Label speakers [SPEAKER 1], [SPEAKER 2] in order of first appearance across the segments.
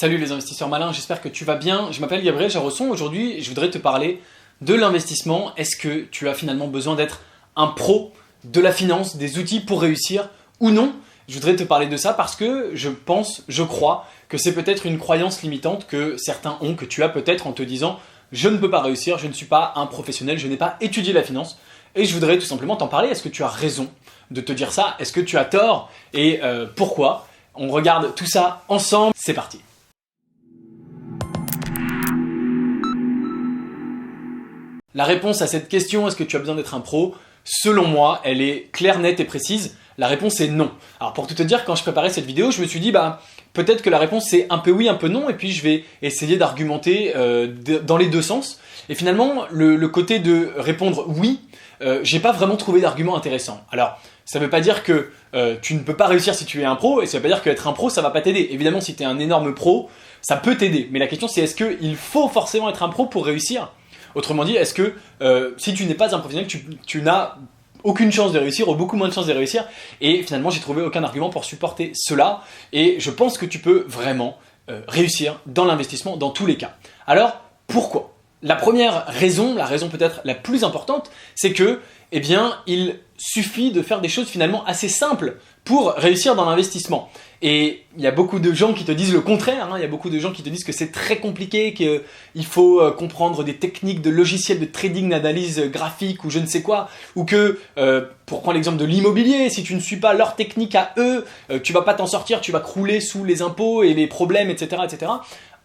[SPEAKER 1] Salut les investisseurs malins, j'espère que tu vas bien. Je m'appelle Gabriel Jarosson. Aujourd'hui, je voudrais te parler de l'investissement. Est-ce que tu as finalement besoin d'être un pro de la finance, des outils pour réussir ou non? Je voudrais te parler de ça parce que je crois que c'est peut-être une croyance limitante que certains ont, que tu as peut-être en te disant « je ne peux pas réussir, je ne suis pas un professionnel, je n'ai pas étudié la finance ». Et je voudrais tout simplement t'en parler. Est-ce que tu as raison de te dire ça? Est-ce que tu as tort? Et pourquoi? On regarde tout ça ensemble. C'est parti. La réponse à cette question, est-ce que tu as besoin d'être un pro? Selon moi, elle est claire, nette et précise. La réponse est non. Alors pour tout te dire, quand je préparais cette vidéo, je me suis dit peut-être que la réponse c'est un peu oui, un peu non, et puis je vais essayer d'argumenter dans les deux sens. Et finalement, le côté de répondre oui, j'ai pas vraiment trouvé d'argument intéressant. Alors, ça veut pas dire que tu ne peux pas réussir si tu es un pro, et ça veut pas dire qu'être un pro, ça va pas t'aider. Évidemment, si tu es un énorme pro, ça peut t'aider. Mais la question c'est est-ce qu'il faut forcément être un pro pour réussir? Autrement dit, est-ce que si tu n'es pas un professionnel, tu n'as aucune chance de réussir ou beaucoup moins de chances de réussir? Et finalement, j'ai trouvé aucun argument pour supporter cela. Et je pense que tu peux vraiment réussir dans l'investissement dans tous les cas. Alors, pourquoi? La première raison, la raison peut-être la plus importante, c'est que, il suffit de faire des choses finalement assez simples pour réussir dans l'investissement. Et il y a beaucoup de gens qui te disent le contraire, il y a beaucoup de gens qui te disent que c'est très compliqué, qu'il faut comprendre des techniques de logiciels de trading, d'analyse graphique ou je ne sais quoi, ou que, pour prendre l'exemple de l'immobilier, si tu ne suis pas leur technique à eux, tu vas pas t'en sortir, tu vas crouler sous les impôts et les problèmes, etc., etc.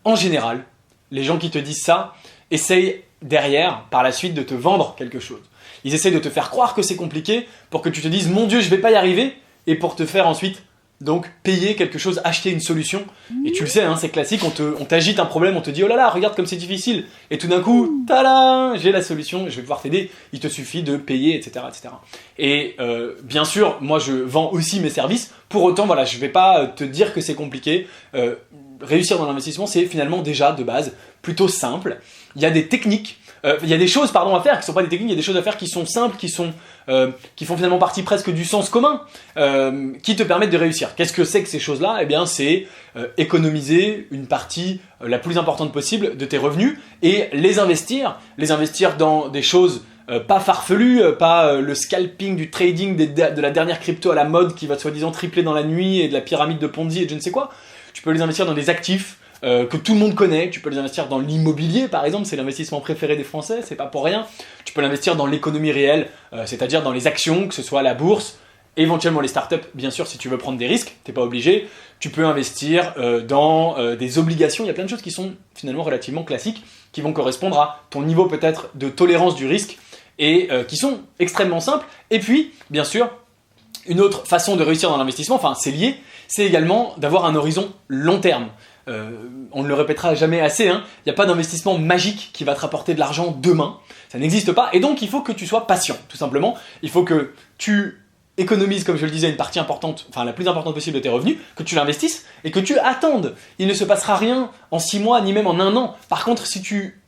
[SPEAKER 1] En général, les gens qui te disent ça essayent derrière, par la suite, de te vendre quelque chose. Ils essayent de te faire croire que c'est compliqué pour que tu te dises « mon Dieu, je vais pas y arriver » et pour te faire ensuite donc payer quelque chose, acheter une solution. Et tu le sais, c'est classique, on t'agite un problème, on te dit « oh là là, regarde comme c'est difficile » et tout d'un coup, tada, j'ai la solution, je vais pouvoir t'aider, il te suffit de payer, etc. etc. Et bien sûr, moi je vends aussi mes services, pour autant, voilà, je vais pas te dire que c'est compliqué. Réussir dans l'investissement, c'est finalement déjà de base plutôt simple. Il y a des techniques, il y a des choses à faire qui ne sont pas des techniques, il y a des choses à faire qui sont simples, qui font finalement partie presque du sens commun, qui te permettent de réussir. Qu'est-ce que c'est que ces choses-là? C'est économiser une partie la plus importante possible de tes revenus et les investir dans des choses pas farfelues, pas le scalping, du trading de la dernière crypto à la mode qui va soi-disant tripler dans la nuit et de la pyramide de Ponzi et de je ne sais quoi. Tu peux les investir dans des actifs que tout le monde connaît, tu peux les investir dans l'immobilier par exemple, c'est l'investissement préféré des Français, c'est pas pour rien. Tu peux l'investir dans l'économie réelle, c'est-à-dire dans les actions, que ce soit la bourse, éventuellement les startups, bien sûr si tu veux prendre des risques, t'es pas obligé. Tu peux investir dans des obligations, il y a plein de choses qui sont finalement relativement classiques, qui vont correspondre à ton niveau peut-être de tolérance du risque et qui sont extrêmement simples. Et puis, bien sûr, une autre façon de réussir dans l'investissement, c'est lié, c'est également d'avoir un horizon long terme. On ne le répétera jamais assez, il n'y a pas d'investissement magique qui va te rapporter de l'argent demain, ça n'existe pas, et donc il faut que tu sois patient, tout simplement. Il faut que tu économises, comme je le disais, une partie importante, la plus importante possible de tes revenus, que tu l'investisses et que tu attendes. Il ne se passera rien en 6 mois, ni même en 1 an. Par contre, si tu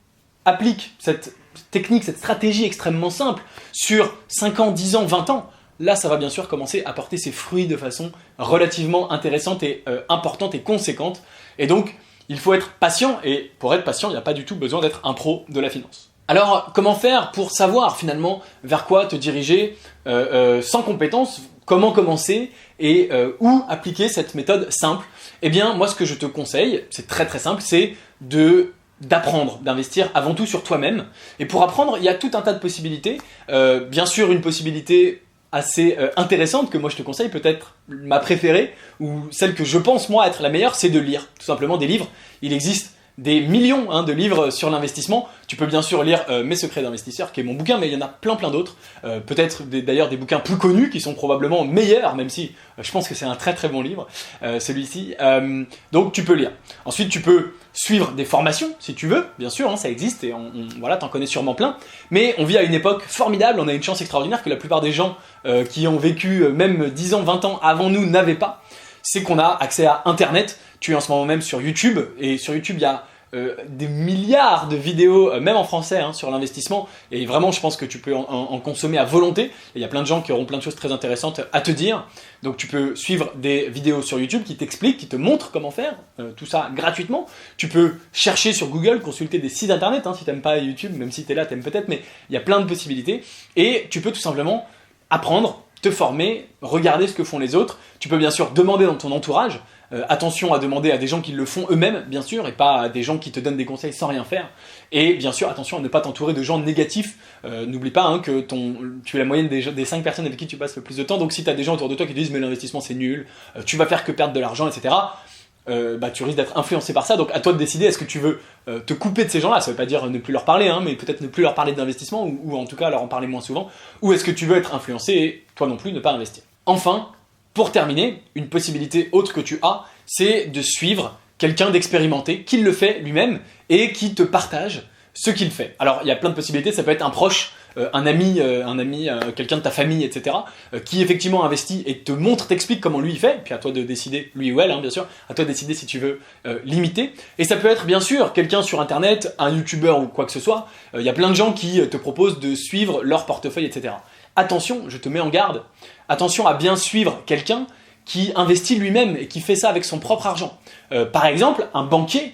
[SPEAKER 1] appliques cette technique, cette stratégie extrêmement simple sur 5 ans, 10 ans, 20 ans, là, ça va bien sûr commencer à porter ses fruits de façon relativement intéressante et importante et conséquente. Et donc, il faut être patient, et pour être patient, il n'y a pas du tout besoin d'être un pro de la finance. Alors, comment faire pour savoir finalement vers quoi te diriger sans compétences? Comment commencer et où appliquer cette méthode simple? Moi, ce que je te conseille, c'est très très simple, c'est d'apprendre, d'investir avant tout sur toi-même. Et pour apprendre, il y a tout un tas de possibilités. Bien sûr, une possibilité assez intéressante que moi je te conseille, peut-être ma préférée, ou celle que je pense moi être la meilleure, c'est de lire tout simplement des livres. Il existe des millions de livres sur l'investissement. Tu peux bien sûr lire Mes secrets d'investisseur, qui est mon bouquin, mais il y en a plein d'autres. Peut-être d'ailleurs des bouquins plus connus qui sont probablement meilleurs, même si je pense que c'est un très très bon livre, celui-ci. Donc tu peux lire. Ensuite tu peux suivre des formations si tu veux, bien sûr, ça existe et voilà, t'en connais sûrement plein. Mais on vit à une époque formidable, on a une chance extraordinaire que la plupart des gens qui ont vécu même 10 ans, 20 ans avant nous n'avaient pas. C'est qu'on a accès à Internet. Tu es en ce moment même sur YouTube, et sur YouTube, il y a des milliards de vidéos, même en français, hein, sur l'investissement. Et vraiment, je pense que tu peux en consommer à volonté. Et il y a plein de gens qui auront plein de choses très intéressantes à te dire. Donc tu peux suivre des vidéos sur YouTube qui t'expliquent, qui te montrent comment faire, tout ça gratuitement. Tu peux chercher sur Google, consulter des sites internet, hein, si tu n'aimes pas YouTube, même si tu es là, tu aimes peut-être, mais il y a plein de possibilités. Et tu peux tout simplement apprendre, te former, regarder ce que font les autres. Tu peux bien sûr demander dans ton entourage. Attention à demander à des gens qui le font eux-mêmes, bien sûr, et pas à des gens qui te donnent des conseils sans rien faire. Et bien sûr, attention à ne pas t'entourer de gens négatifs. N'oublie pas hein, que tu es la moyenne des 5 personnes avec qui tu passes le plus de temps. Donc si tu as des gens autour de toi qui te disent mais l'investissement c'est nul, tu vas faire que perdre de l'argent, etc. Tu risques d'être influencé par ça. Donc à toi de décider, est-ce que tu veux te couper de ces gens-là? Ça veut pas dire ne plus leur parler, hein, mais peut-être ne plus leur parler d'investissement, ou en tout cas leur en parler moins souvent. Ou est-ce que tu veux être influencé et toi non plus ne pas investir? Enfin, pour terminer, une possibilité autre que tu as, c'est de suivre quelqu'un d'expérimenté qui le fait lui-même et qui te partage ce qu'il fait. Alors, il y a plein de possibilités, ça peut être un proche, un ami, quelqu'un de ta famille, etc., qui effectivement investit et te montre, t'explique comment lui il fait, puis à toi de décider, lui ou elle, hein, bien sûr, à toi de décider si tu veux l'imiter. Et ça peut être bien sûr quelqu'un sur internet, un youtubeur ou quoi que ce soit, il y a plein de gens qui te proposent de suivre leur portefeuille, etc. Attention, je te mets en garde, attention à bien suivre quelqu'un qui investit lui-même et qui fait ça avec son propre argent. Par exemple, un banquier,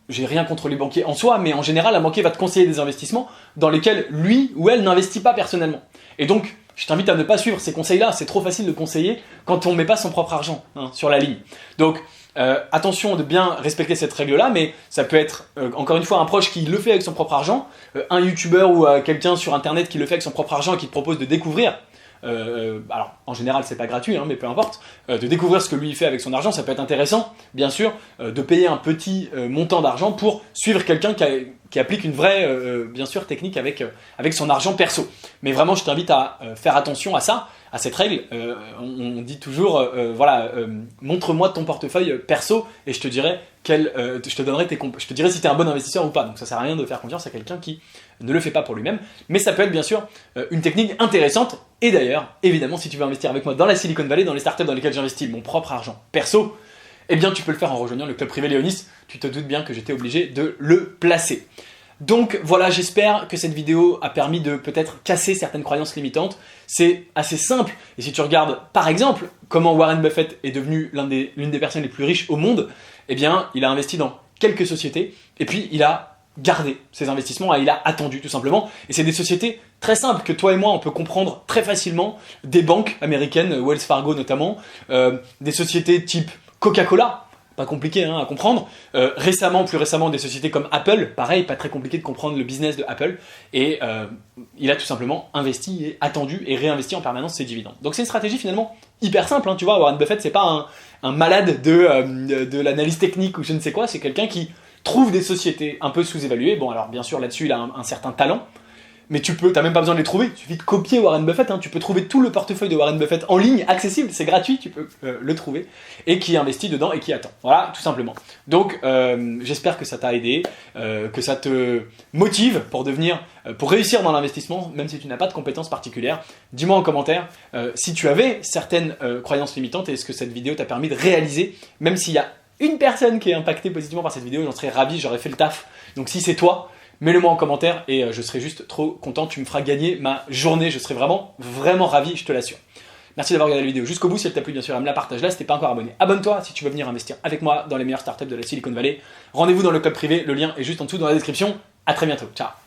[SPEAKER 1] j'ai rien contre les banquiers en soi, mais en général, un banquier va te conseiller des investissements dans lesquels lui ou elle n'investit pas personnellement. Et donc, je t'invite à ne pas suivre ces conseils-là, c'est trop facile de conseiller quand on ne met pas son propre argent hein, sur la ligne. Donc, attention de bien respecter cette règle-là, mais ça peut être, encore une fois, un proche qui le fait avec son propre argent, un youtubeur ou quelqu'un sur internet qui le fait avec son propre argent et qui te propose de découvrir. Alors, en général, c'est pas gratuit, hein, mais peu importe, de découvrir ce que lui fait avec son argent, ça peut être intéressant, bien sûr, de payer un petit montant d'argent pour suivre quelqu'un qui applique une vraie, bien sûr, technique avec son argent perso. Mais vraiment, je t'invite à faire attention à ça, à cette règle. On dit toujours, montre-moi ton portefeuille perso et je te dirai je te dirai si tu es un bon investisseur ou pas. Donc ça sert à rien de faire confiance à quelqu'un qui ne le fait pas pour lui-même. Mais ça peut être bien sûr une technique intéressante. Et d'ailleurs, évidemment, si tu veux investir avec moi dans la Silicon Valley, dans les startups dans lesquelles j'investis mon propre argent perso, eh bien tu peux le faire en rejoignant le club privé Léonis. Tu te doutes bien que j'étais obligé de le placer. Donc voilà, j'espère que cette vidéo a permis de peut-être casser certaines croyances limitantes. C'est assez simple. Et si tu regardes par exemple comment Warren Buffett est devenu l'une des personnes les plus riches au monde, eh bien il a investi dans quelques sociétés et puis il a gardé ses investissements et il a attendu tout simplement. Et c'est des sociétés très simples que toi et moi on peut comprendre très facilement. Des banques américaines, Wells Fargo notamment, des sociétés type Coca-Cola. Pas compliqué hein, à comprendre. Plus récemment, des sociétés comme Apple, pareil, pas très compliqué de comprendre le business de Apple. Et il a tout simplement investi et attendu et réinvesti en permanence ses dividendes. Donc c'est une stratégie finalement hyper simple. Hein, tu vois, Warren Buffett, c'est pas un malade de l'analyse technique ou je ne sais quoi. C'est quelqu'un qui trouve des sociétés un peu sous-évaluées. Bon, alors bien sûr, là-dessus, il a un certain talent. Mais t'as même pas besoin de les trouver, il suffit de copier Warren Buffett, hein. Tu peux trouver tout le portefeuille de Warren Buffett en ligne, accessible, c'est gratuit, tu peux le trouver, et qui investit dedans et qui attend. Voilà, tout simplement. Donc, j'espère que ça t'a aidé, que ça te motive pour réussir dans l'investissement, même si tu n'as pas de compétences particulières. Dis-moi en commentaire si tu avais certaines croyances limitantes et ce que cette vidéo t'a permis de réaliser, même s'il y a une personne qui est impactée positivement par cette vidéo, j'en serais ravi, j'aurais fait le taf. Donc si c'est toi, mets-le-moi en commentaire et je serai juste trop content, tu me feras gagner ma journée, je serai vraiment, vraiment ravi, je te l'assure. Merci d'avoir regardé la vidéo jusqu'au bout, si elle t'a plu bien sûr, me la partage là, si t'es pas encore abonné, abonne-toi si tu veux venir investir avec moi dans les meilleures startups de la Silicon Valley. Rendez-vous dans le club privé, le lien est juste en dessous dans la description, à très bientôt, ciao.